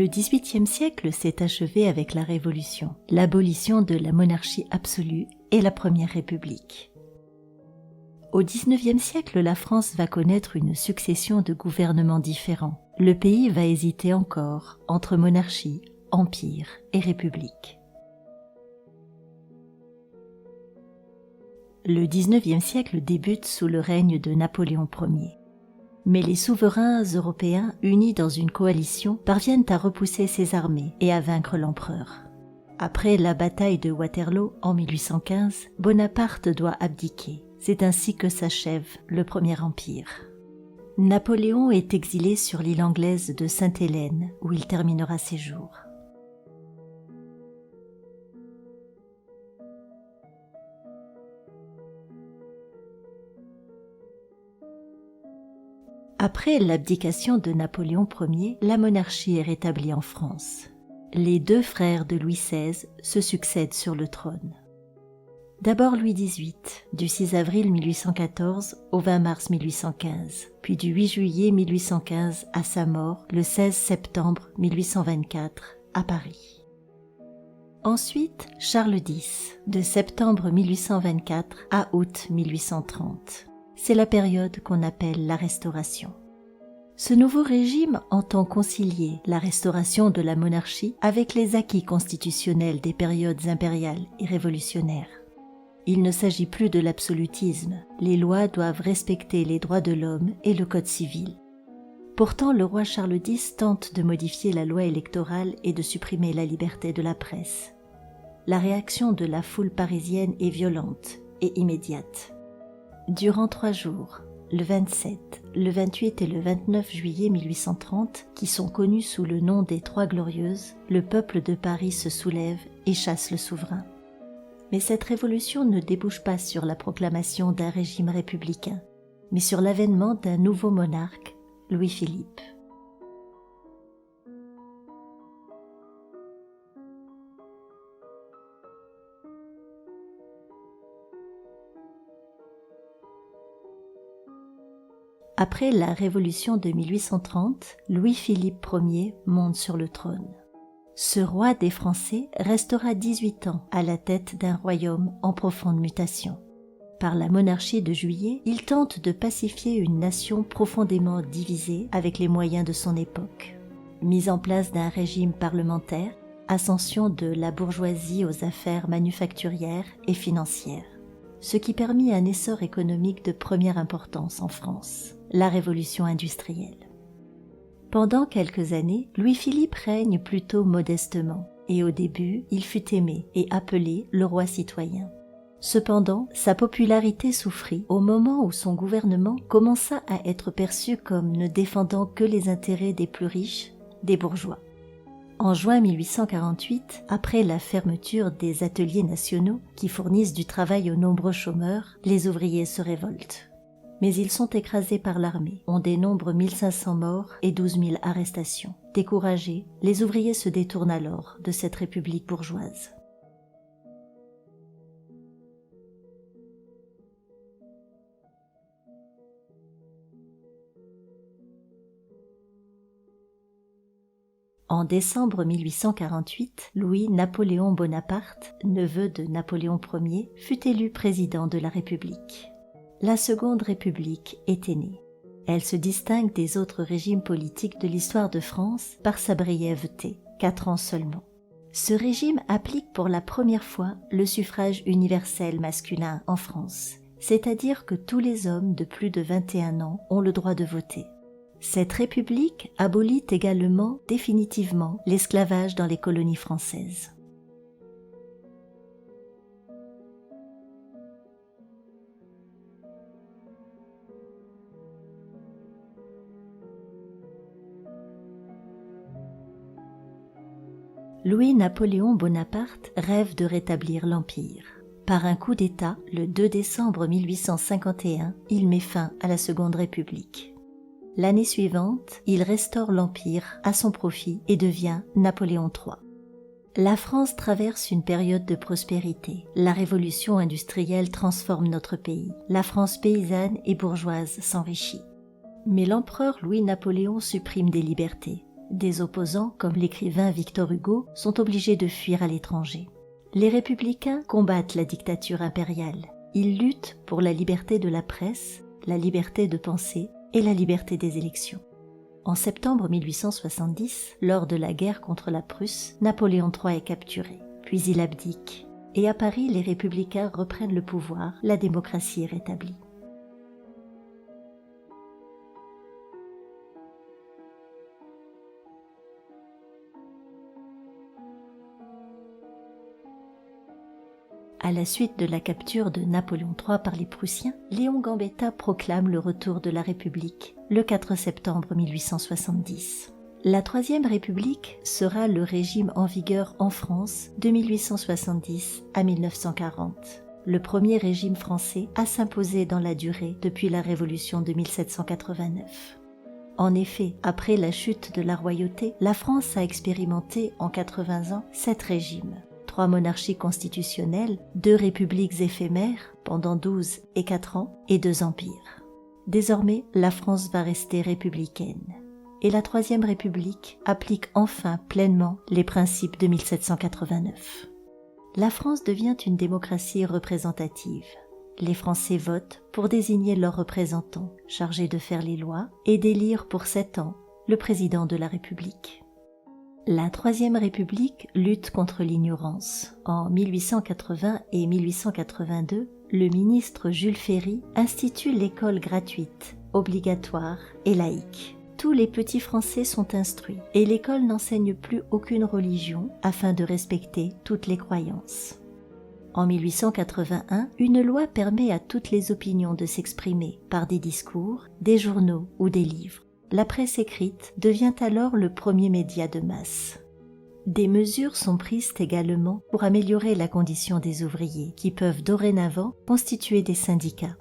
Le XVIIIe siècle s'est achevé avec la Révolution, l'abolition de la monarchie absolue et la Première République. Au XIXe siècle, la France va connaître une succession de gouvernements différents. Le pays va hésiter encore entre monarchie, empire et république. Le XIXe siècle débute sous le règne de Napoléon Ier. Mais les souverains européens, unis dans une coalition, parviennent à repousser ses armées et à vaincre l'empereur. Après la bataille de Waterloo en 1815, Bonaparte doit abdiquer. C'est ainsi que s'achève le Premier Empire. Napoléon est exilé sur l'île anglaise de Sainte-Hélène, où il terminera ses jours. Après l'abdication de Napoléon Ier, la monarchie est rétablie en France. Les deux frères de Louis XVI se succèdent sur le trône. D'abord Louis XVIII, du 6 avril 1814 au 20 mars 1815, puis du 8 juillet 1815 à sa mort, le 16 septembre 1824, à Paris. Ensuite, Charles X, de septembre 1824 à août 1830. C'est la période qu'on appelle la Restauration. Ce nouveau régime entend concilier la restauration de la monarchie avec les acquis constitutionnels des périodes impériales et révolutionnaires. Il ne s'agit plus de l'absolutisme, les lois doivent respecter les droits de l'homme et le code civil. Pourtant, le roi Charles X tente de modifier la loi électorale et de supprimer la liberté de la presse. La réaction de la foule parisienne est violente et immédiate. Durant 3 jours, le 27, le 28 et le 29 juillet 1830, qui sont connus sous le nom des Trois Glorieuses, le peuple de Paris se soulève et chasse le souverain. Mais cette révolution ne débouche pas sur la proclamation d'un régime républicain, mais sur l'avènement d'un nouveau monarque, Louis-Philippe. Après la Révolution de 1830, Louis-Philippe Ier monte sur le trône. Ce roi des Français restera 18 ans à la tête d'un royaume en profonde mutation. Par la monarchie de Juillet, il tente de pacifier une nation profondément divisée avec les moyens de son époque. Mise en place d'un régime parlementaire, ascension de la bourgeoisie aux affaires manufacturières et financières, ce qui permit un essor économique de première importance en France, la révolution industrielle. Pendant quelques années, Louis-Philippe règne plutôt modestement, et au début, il fut aimé et appelé le roi citoyen. Cependant, sa popularité souffrit au moment où son gouvernement commença à être perçu comme ne défendant que les intérêts des plus riches, des bourgeois. En juin 1848, après la fermeture des ateliers nationaux qui fournissent du travail aux nombreux chômeurs, les ouvriers se révoltent. Mais ils sont écrasés par l'armée. On dénombre 1500 morts et 12 000 arrestations. Découragés, les ouvriers se détournent alors de cette république bourgeoise. En décembre 1848, Louis-Napoléon Bonaparte, neveu de Napoléon Ier, fut élu président de la République. La Seconde République était née. Elle se distingue des autres régimes politiques de l'histoire de France par sa brièveté, 4 ans seulement. Ce régime applique pour la première fois le suffrage universel masculin en France, c'est-à-dire que tous les hommes de plus de 21 ans ont le droit de voter. Cette république abolit également définitivement l'esclavage dans les colonies françaises. Louis-Napoléon Bonaparte rêve de rétablir l'Empire. Par un coup d'État, le 2 décembre 1851, il met fin à la Seconde République. L'année suivante, il restaure l'Empire à son profit et devient Napoléon III. La France traverse une période de prospérité. La révolution industrielle transforme notre pays. La France paysanne et bourgeoise s'enrichit. Mais l'empereur Louis-Napoléon supprime des libertés. Des opposants, comme l'écrivain Victor Hugo, sont obligés de fuir à l'étranger. Les républicains combattent la dictature impériale. Ils luttent pour la liberté de la presse, la liberté de penser et la liberté des élections. En septembre 1870, lors de la guerre contre la Prusse, Napoléon III est capturé, puis il abdique. Et à Paris, les républicains reprennent le pouvoir, la démocratie est rétablie. À la suite de la capture de Napoléon III par les Prussiens, Léon Gambetta proclame le retour de la République le 4 septembre 1870. La Troisième République sera le régime en vigueur en France de 1870 à 1940, le premier régime français à s'imposer dans la durée depuis la Révolution de 1789. En effet, après la chute de la royauté, la France a expérimenté en 80 ans 7 régimes. 3 monarchies constitutionnelles, 2 républiques éphémères pendant 12 et 4 ans et 2 empires. Désormais, la France va rester républicaine. Et la Troisième République applique enfin pleinement les principes de 1789. La France devient une démocratie représentative. Les Français votent pour désigner leurs représentants chargés de faire les lois et d'élire pour 7 ans le président de la République. La Troisième République lutte contre l'ignorance. En 1880 et 1882, le ministre Jules Ferry institue l'école gratuite, obligatoire et laïque. Tous les petits Français sont instruits et l'école n'enseigne plus aucune religion afin de respecter toutes les croyances. En 1881, une loi permet à toutes les opinions de s'exprimer par des discours, des journaux ou des livres. La presse écrite devient alors le premier média de masse. Des mesures sont prises également pour améliorer la condition des ouvriers qui peuvent dorénavant constituer des syndicats.